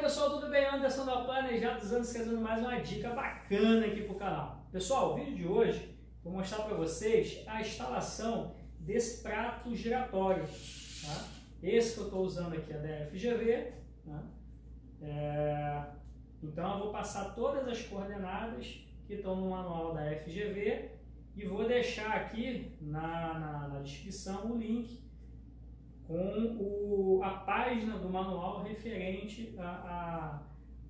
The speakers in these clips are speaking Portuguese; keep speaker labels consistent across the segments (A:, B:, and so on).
A: pessoal, tudo bem? Anderson da Planejados Anos trazendo mais uma dica bacana aqui para o canal. Pessoal, o vídeo de hoje vou mostrar para vocês a instalação desse prato giratório. Tá? Esse que eu estou usando aqui é da FGV. Tá? Então eu vou passar todas as coordenadas que estão no manual da FGV e vou deixar aqui na descrição o link com a página do manual referente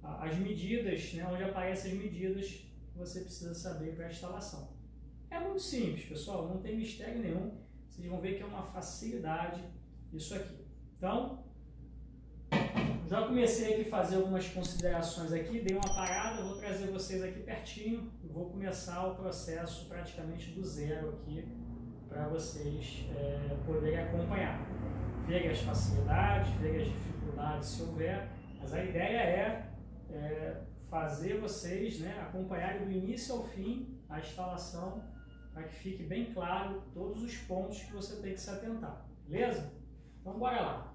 A: às medidas, né, onde aparecem as medidas que você precisa saber para a instalação. É muito simples, pessoal, não tem mistério nenhum. Vocês vão ver que é uma facilidade isso aqui. Então, já comecei aqui a fazer algumas considerações aqui, dei uma parada, vou trazer vocês aqui pertinho e vou começar o processo praticamente do zero aqui para vocês poderem acompanhar. Ver as facilidades, ver as dificuldades se houver, mas a ideia é fazer vocês, né, acompanharem do início ao fim a instalação para que fique bem claro todos os pontos que você tem que se atentar, beleza? Então bora lá!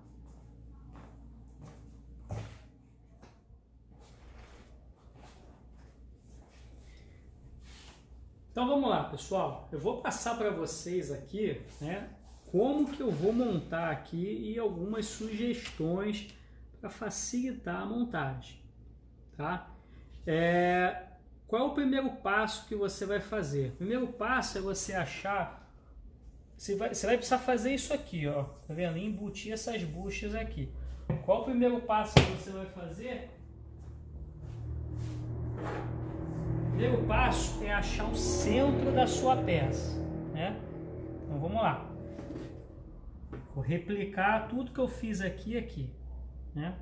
A: Então vamos lá, pessoal, eu vou passar para vocês aqui, né, como que eu vou montar aqui e algumas sugestões para facilitar a montagem, tá? Qual é o primeiro passo que você vai fazer? O primeiro passo é você achar, você vai precisar fazer isso aqui, ó, tá vendo? Embutir essas buchas aqui. Qual é o primeiro passo que você vai fazer? O primeiro passo é achar o centro da sua peça, né? Então vamos lá. Vou replicar tudo que eu fiz aqui, né?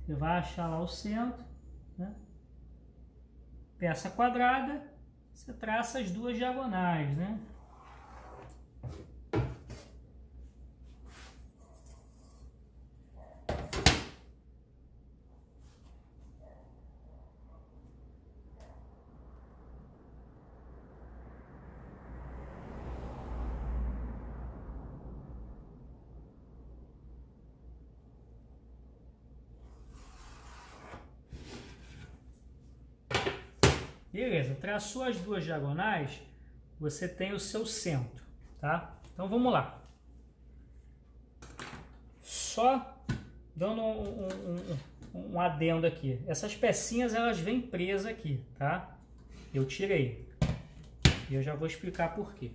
A: Você vai achar lá o centro, né? Peça quadrada, você traça as duas diagonais, né? Beleza, traçou as duas diagonais, você tem o seu centro, tá? Então vamos lá. Só dando um adendo aqui. Essas pecinhas elas vêm presas aqui, tá? Eu tirei. E eu já vou explicar por quê.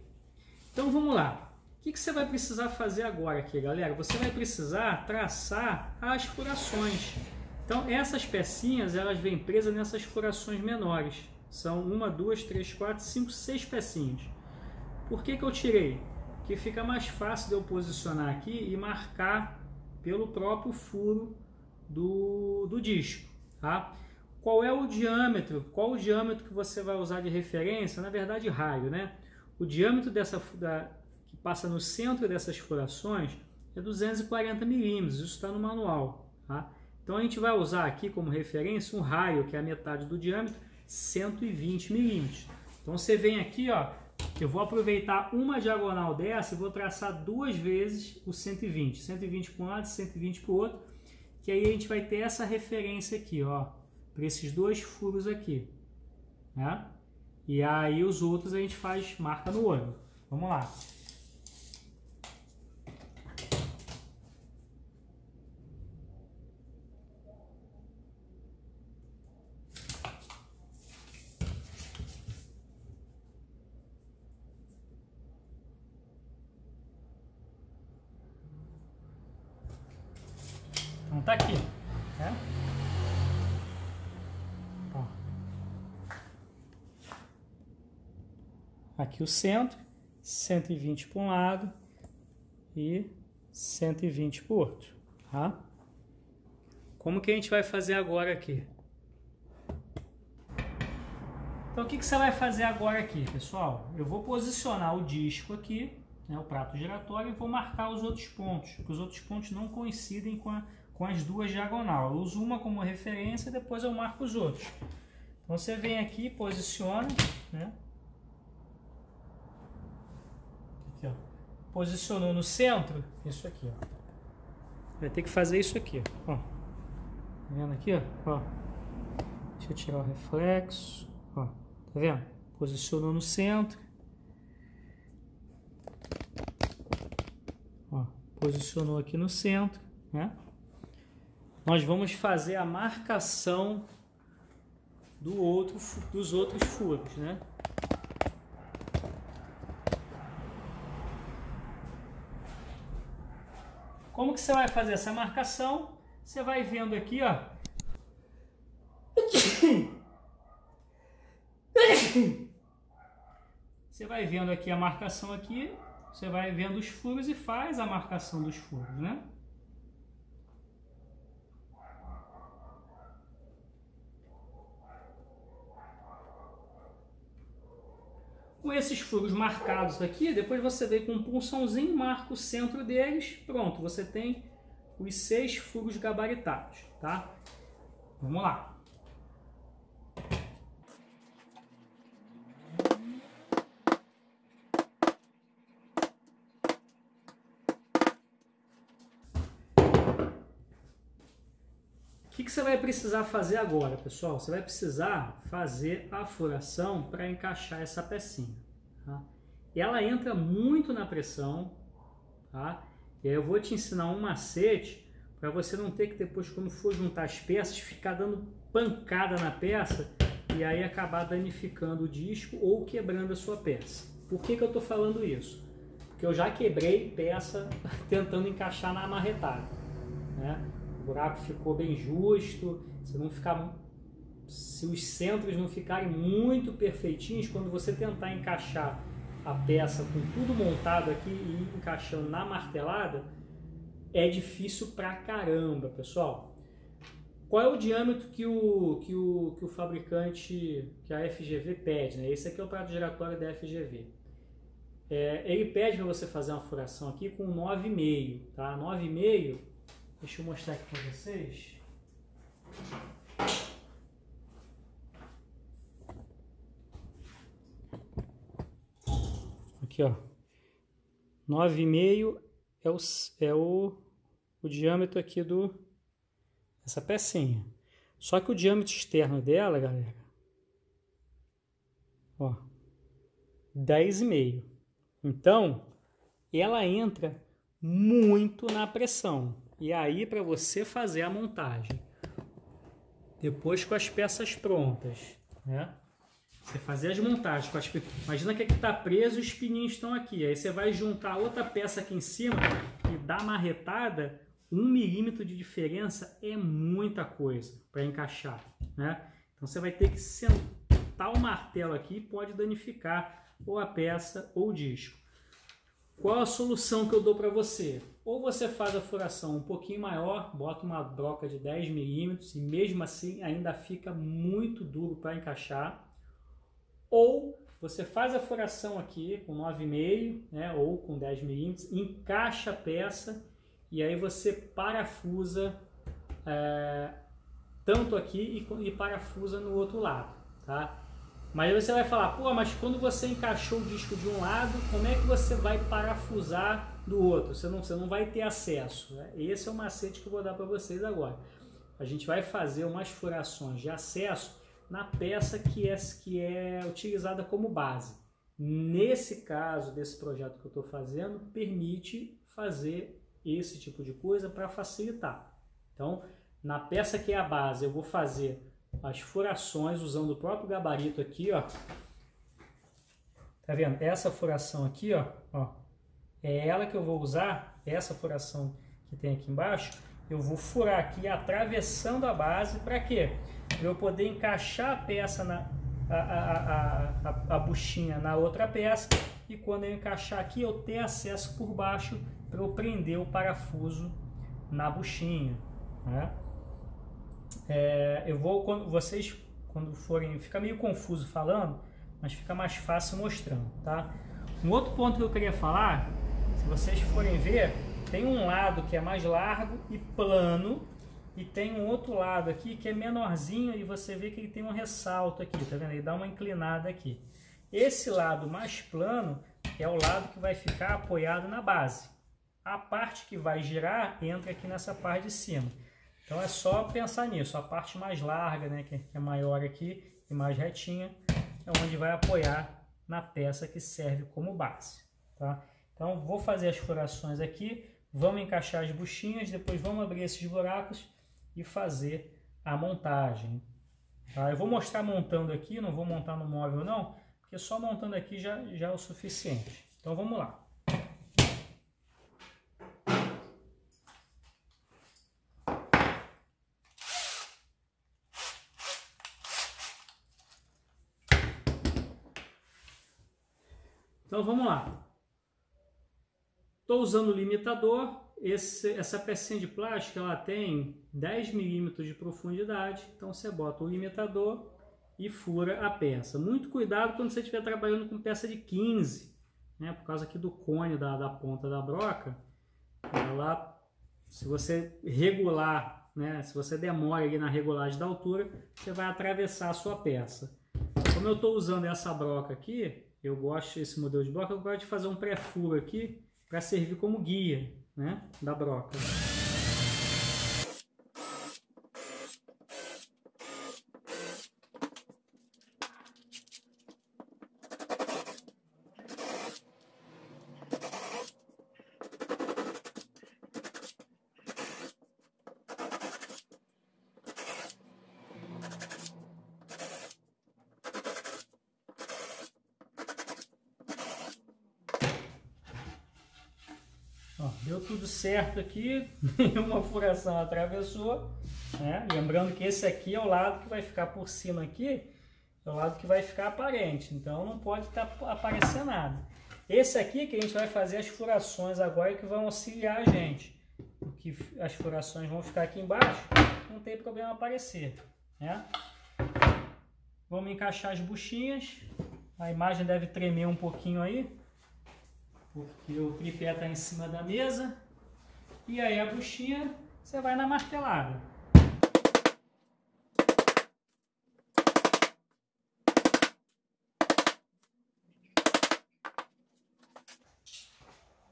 A: Então vamos lá. O que você vai precisar fazer agora aqui, galera? Você vai precisar traçar as furações. Então essas pecinhas elas vêm presas nessas furações menores. São 1, 2, 3, 4, 5, 6 pecinhas. Por que eu tirei? Porque fica mais fácil de eu posicionar aqui e marcar pelo próprio furo do disco. Tá? Qual é o diâmetro? Qual o diâmetro que você vai usar de referência? Na verdade, raio, né? O diâmetro que passa no centro dessas furações é 240 milímetros. Isso está no manual. Tá? Então a gente vai usar aqui como referência um raio, que é a metade do diâmetro, 120 milímetros. Então você vem aqui, ó, eu vou aproveitar uma diagonal dessa e vou traçar duas vezes o 120. 120 para um lado e 120 para o outro, que aí a gente vai ter essa referência aqui, ó, para esses dois furos aqui, né? E aí os outros a gente marca no olho. Vamos lá. Então tá aqui, né? Ó. Aqui o centro, 120 para um lado e 120 para o outro, tá? Como que a gente vai fazer agora aqui? Então o que você vai fazer agora aqui, pessoal? Eu vou posicionar o disco aqui, né, o prato giratório, e vou marcar os outros pontos, porque os outros pontos não coincidem com as duas diagonais. Eu uso uma como referência e depois eu marco os outros. Então você vem aqui, posiciona, né? Aqui, ó. Posicionou no centro, isso aqui, ó. Vai ter que fazer isso aqui, ó. Tá vendo aqui, ó? Deixa eu tirar o reflexo, ó. Tá vendo? Posicionou no centro. Ó, posicionou aqui no centro, né? Nós vamos fazer a marcação dos outros furos, né? Como que você vai fazer essa marcação? Você vai vendo aqui, ó. Você vai vendo aqui a marcação aqui, você vai vendo os furos e faz a marcação dos furos, né? Com esses furos marcados aqui, depois você vem com um punçãozinho, marca o centro deles, pronto, você tem os 6 furos gabaritados, tá? Vamos lá. O que você vai precisar fazer agora, pessoal? Você vai precisar fazer a furação para encaixar essa pecinha. Tá? Ela entra muito na pressão, tá? E aí eu vou te ensinar um macete para você não ter que depois, quando for juntar as peças, ficar dando pancada na peça e aí acabar danificando o disco ou quebrando a sua peça. Por que eu estou falando isso? Porque eu já quebrei peça tentando encaixar na amarretada, né? O buraco ficou bem justo, se os centros não ficarem muito perfeitinhos, quando você tentar encaixar a peça com tudo montado aqui e encaixando na martelada, é difícil pra caramba, pessoal. Qual é o diâmetro que o fabricante, que a FGV pede, né? Esse aqui é o prato giratório da FGV. Ele pede para você fazer uma furação aqui com 9,5, tá? 9,5. Deixa eu mostrar aqui para vocês. Aqui, ó. 9,5 é o diâmetro aqui dessa pecinha. Só que o diâmetro externo dela, galera, ó, 10,5. Então, ela entra muito na pressão. E aí, para você fazer a montagem, depois com as peças prontas, né? Você fazer as montagens com as peças. Imagina que aqui está preso e os pininhos estão aqui. Aí você vai juntar outra peça aqui em cima e dar marretada, 1 milímetro de diferença é muita coisa para encaixar, né? Então você vai ter que sentar o martelo aqui e pode danificar ou a peça ou o disco. Qual a solução que eu dou para você? Ou você faz a furação um pouquinho maior, bota uma broca de 10 milímetros e mesmo assim ainda fica muito duro para encaixar. Ou você faz a furação aqui com 9,5, né, ou com 10 milímetros, encaixa a peça e aí você parafusa tanto aqui e parafusa no outro lado, tá? Mas aí você vai falar, pô, mas quando você encaixou o disco de um lado, como é que você vai parafusar do outro? Você não vai ter acesso, né? Esse é o macete que eu vou dar para vocês agora. A gente vai fazer umas furações de acesso na peça que é utilizada como base. Nesse caso, desse projeto que eu estou fazendo, permite fazer esse tipo de coisa para facilitar. Então, na peça que é a base, eu vou fazer as furações usando o próprio gabarito aqui, ó. Tá vendo? Essa furação aqui, ó, é ela que eu vou usar, essa furação que tem aqui embaixo, eu vou furar aqui atravessando a base, para quê? Para eu poder encaixar a peça, a buchinha na outra peça, e quando eu encaixar aqui eu ter acesso por baixo para eu prender o parafuso na buchinha, né? Vocês quando forem, fica meio confuso falando, mas fica mais fácil mostrando, tá? Um outro ponto que eu queria falar, se vocês forem ver, tem um lado que é mais largo e plano, e tem um outro lado aqui que é menorzinho, e você vê que ele tem um ressalto aqui, tá vendo? Ele dá uma inclinada aqui. Esse lado mais plano é o lado que vai ficar apoiado na base. A parte que vai girar entra aqui nessa parte de cima. Então é só pensar nisso. A parte mais larga, né, que é maior aqui e mais retinha, é onde vai apoiar na peça que serve como base, tá? Então vou fazer as furações aqui, vamos encaixar as buchinhas, depois vamos abrir esses buracos e fazer a montagem, tá? Eu vou mostrar montando aqui, não vou montar no móvel não, porque só montando aqui já é o suficiente. Então vamos lá. Então vamos lá. Estou usando o limitador. Essa pecinha de plástico ela tem 10 milímetros de profundidade. Então você bota o limitador e fura a peça. Muito cuidado quando você estiver trabalhando com peça de 15, né? Por causa aqui do cone da ponta da broca. Ela, se você regular, né? Se você demora ali na regulagem da altura, você vai atravessar a sua peça. Como eu estou usando essa broca aqui, eu gosto desse modelo de broca, eu gosto de fazer um pré-furo aqui para servir como guia, né, da broca. Ó, deu tudo certo aqui, nenhuma furação atravessou, né? Lembrando que esse aqui é o lado que vai ficar por cima aqui, é o lado que vai ficar aparente, então não pode aparecer nada. Esse aqui que a gente vai fazer as furações agora que vão auxiliar a gente, porque as furações vão ficar aqui embaixo, não tem problema aparecer, né? Vamos encaixar as buchinhas, a imagem deve tremer um pouquinho aí, porque o tripé está em cima da mesa, e aí a buchinha você vai na martelada.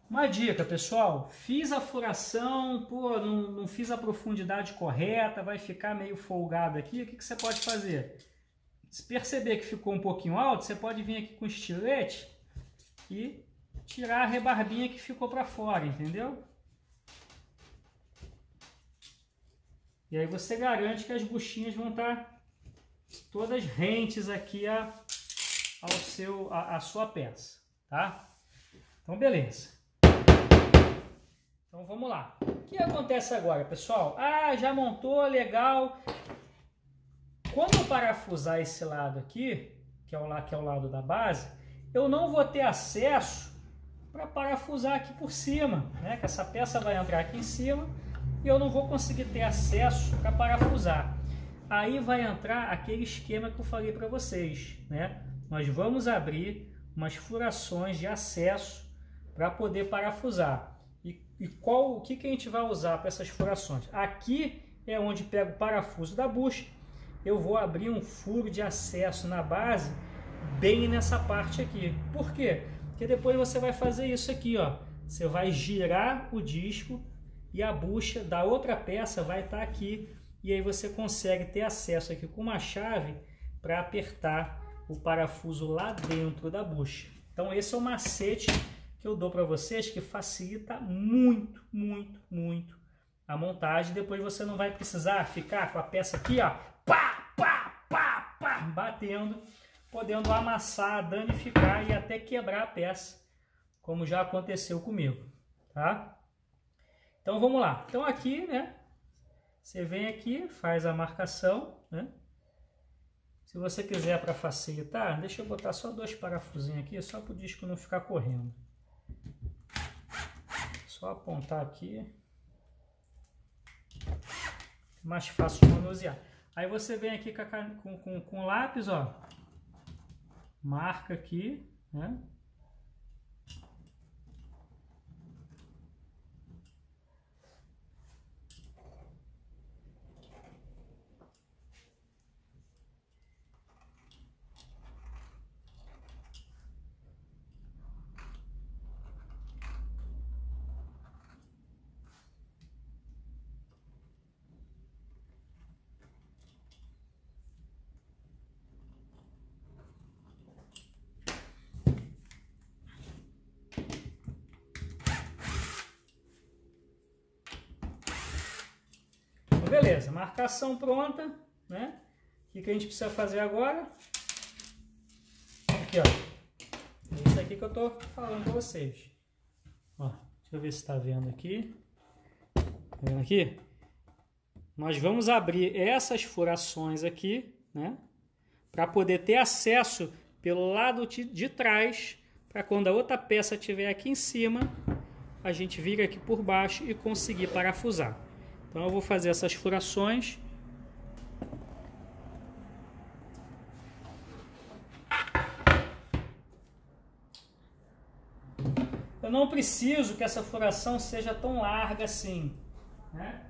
A: Uma dica, pessoal, fiz a furação, pô, não fiz a profundidade correta, vai ficar meio folgado aqui, o que você pode fazer? Se perceber que ficou um pouquinho alto, você pode vir aqui com estilete e tirar a rebarbinha que ficou para fora, entendeu? E aí você garante que as buchinhas vão estar todas rentes aqui à sua peça, tá? Então beleza. Então vamos lá. O que acontece agora, pessoal? Ah, já montou, legal. Quando eu parafusar esse lado aqui, que é o lado da base, eu não vou ter acesso para parafusar aqui por cima, né? Que essa peça vai entrar aqui em cima e eu não vou conseguir ter acesso para parafusar. Aí vai entrar aquele esquema que eu falei para vocês, né? Nós vamos abrir umas furações de acesso para poder parafusar. O que a gente vai usar para essas furações? Aqui é onde pega o parafuso da bucha. Eu vou abrir um furo de acesso na base bem nessa parte aqui. Por quê? Porque depois você vai fazer isso aqui, ó. Você vai girar o disco e a bucha da outra peça vai estar aqui. E aí você consegue ter acesso aqui com uma chave para apertar o parafuso lá dentro da bucha. Então esse é o macete que eu dou para vocês, que facilita muito, muito, muito a montagem. Depois você não vai precisar ficar com a peça aqui, ó, pá, pá, pá, pá, batendo, podendo amassar, danificar e até quebrar a peça, como já aconteceu comigo, tá? Então vamos lá. Então aqui, né, você vem aqui, faz a marcação, né? Se você quiser para facilitar, deixa eu botar só 2 parafusinhos aqui, só para o disco não ficar correndo. Só apontar aqui, mais fácil de manusear. Aí você vem aqui com lápis, ó, marca aqui, né? beleza, marcação pronta, né? O que a gente precisa fazer agora? Aqui, ó. É isso aqui que eu tô falando para vocês. Ó, deixa eu ver se está vendo aqui. Tá vendo aqui? Nós vamos abrir essas furações aqui, né? Para poder ter acesso pelo lado de trás, para quando a outra peça estiver aqui em cima, a gente vira aqui por baixo e conseguir parafusar. Então eu vou fazer essas furações. Eu não preciso que essa furação seja tão larga assim, né?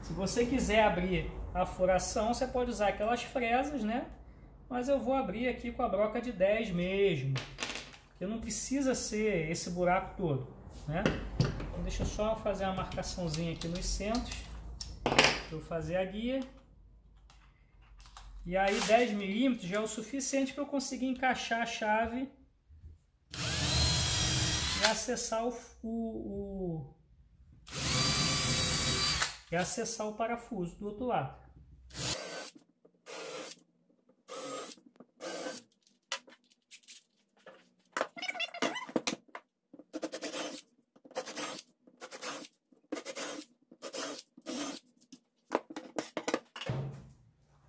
A: Se você quiser abrir a furação, você pode usar aquelas fresas, né? Mas eu vou abrir aqui com a broca de 10 mesmo. Porque não precisa ser esse buraco todo, né? Então deixa eu só fazer uma marcaçãozinha aqui nos centros. Vou fazer a guia. E aí 10 milímetros já é o suficiente para eu conseguir encaixar a chave e acessar acessar o parafuso do outro lado.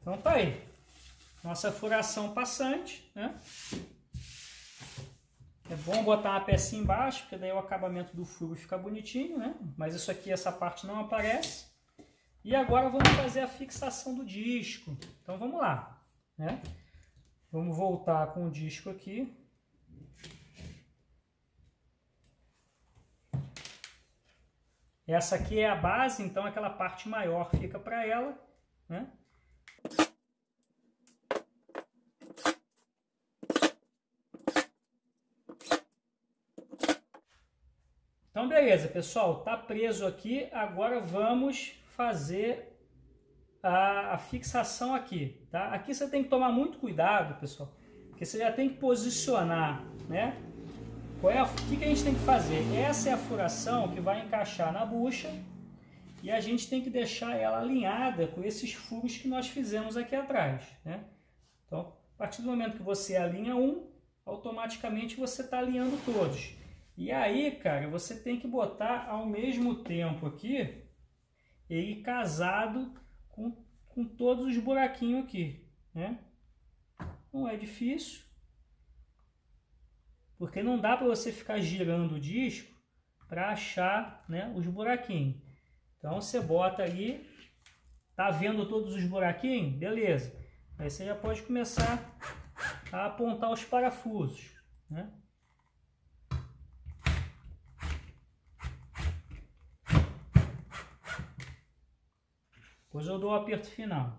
A: Então tá aí, nossa furação passante, né? É bom botar uma pecinha embaixo, porque daí o acabamento do furo fica bonitinho, né? Mas isso aqui, essa parte não aparece. E agora vamos fazer a fixação do disco. Então vamos lá, né? Vamos voltar com o disco aqui. Essa aqui é a base, então aquela parte maior fica para ela, né? Então beleza, pessoal, tá preso aqui, agora vamos fazer a fixação aqui, tá? Aqui você tem que tomar muito cuidado, pessoal, porque você já tem que posicionar, né? O que a gente tem que fazer? Essa é a furação que vai encaixar na bucha e a gente tem que deixar ela alinhada com esses furos que nós fizemos aqui atrás, né? Então, a partir do momento que você alinha um, automaticamente você está alinhando todos. E aí, cara, você tem que botar ao mesmo tempo aqui, ele casado com todos os buraquinhos aqui, né? Não é difícil, porque não dá para você ficar girando o disco para achar, né, os buraquinhos. Então você bota ali, tá vendo todos os buraquinhos? Beleza. Aí você já pode começar a apontar os parafusos, né? Depois eu dou o aperto final.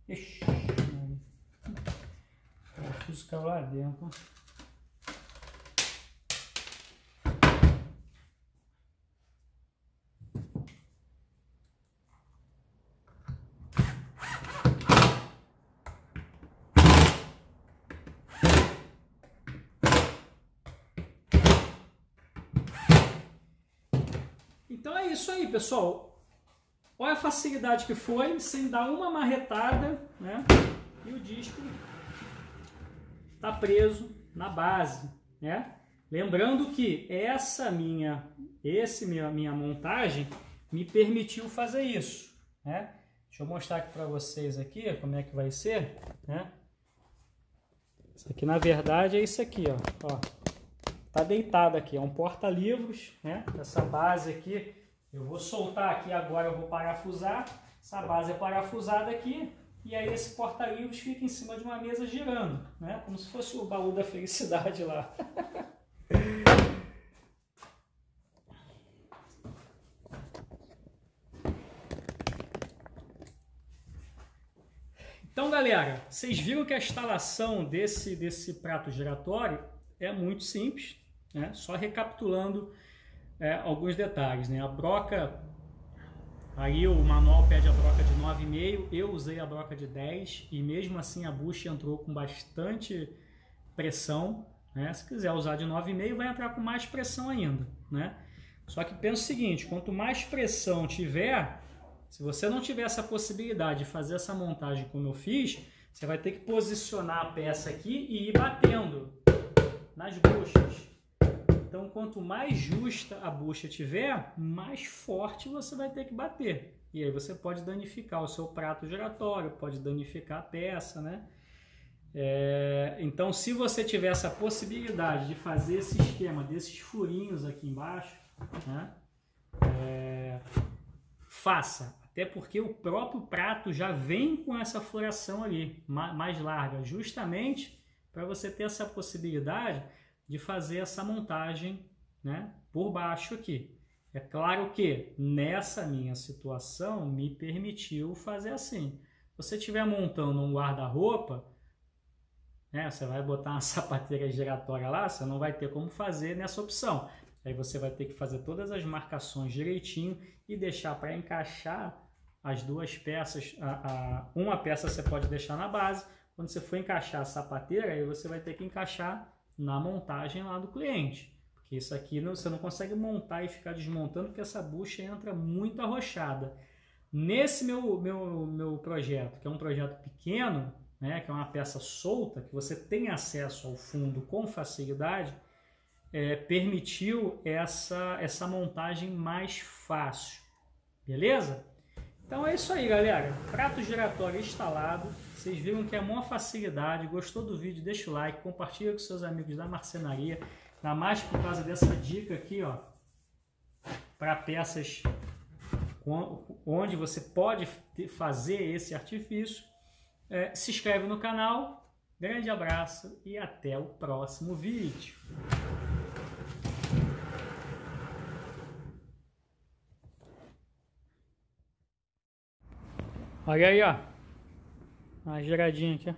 A: Ixi, o parafuso caiu lá dentro. Então é isso aí, pessoal. Olha a facilidade que foi, sem dar uma marretada, né? E o disco está preso na base, né? Lembrando que essa minha montagem me permitiu fazer isso, né? Deixa eu mostrar aqui para vocês aqui como é que vai ser, né? Isso aqui na verdade é isso aqui, ó. Tá deitado aqui, é um porta-livros, né? Essa base aqui, eu vou soltar aqui agora, eu vou parafusar. Essa base é parafusada aqui e aí esse porta-livros fica em cima de uma mesa girando, né? Como se fosse o baú da felicidade lá. Então, galera, vocês viram que a instalação desse prato giratório é muito simples, né? Só recapitulando alguns detalhes, né? A broca, aí o manual pede a broca de 9,5, eu usei a broca de 10 e mesmo assim a bucha entrou com bastante pressão, né? Se quiser usar de 9,5 vai entrar com mais pressão ainda, né? Só que pensa o seguinte, quanto mais pressão tiver, se você não tiver essa possibilidade de fazer essa montagem como eu fiz, você vai ter que posicionar a peça aqui e ir batendo nas buchas. Então, quanto mais justa a bucha tiver, mais forte você vai ter que bater. E aí você pode danificar o seu prato giratório, pode danificar a peça, né? Então, se você tiver essa possibilidade de fazer esse esquema desses furinhos aqui embaixo, né? Faça. Até porque o próprio prato já vem com essa furação ali, mais larga, justamente para você ter essa possibilidade de fazer essa montagem, né, por baixo aqui. É claro que nessa minha situação me permitiu fazer assim. Se você estiver montando um guarda-roupa, né, você vai botar uma sapateira giratória lá, você não vai ter como fazer nessa opção. Aí você vai ter que fazer todas as marcações direitinho e deixar para encaixar as duas peças. Uma peça você pode deixar na base, quando você for encaixar a sapateira, aí você vai ter que encaixar na montagem lá do cliente. Porque isso aqui você não consegue montar e ficar desmontando, porque essa bucha entra muito arrochada. Nesse meu projeto, que é um projeto pequeno, né, que é uma peça solta, que você tem acesso ao fundo com facilidade, permitiu essa montagem mais fácil. Beleza? Então é isso aí, galera. Prato giratório instalado. Vocês viram que é uma facilidade. Gostou do vídeo? Deixa o like, compartilha com seus amigos da marcenaria. Ainda mais por causa dessa dica aqui, ó, para peças onde você pode fazer esse artifício. Se inscreve no canal. Grande abraço e até o próximo vídeo. Olha aí, ó. Uma giradinha aqui, ó.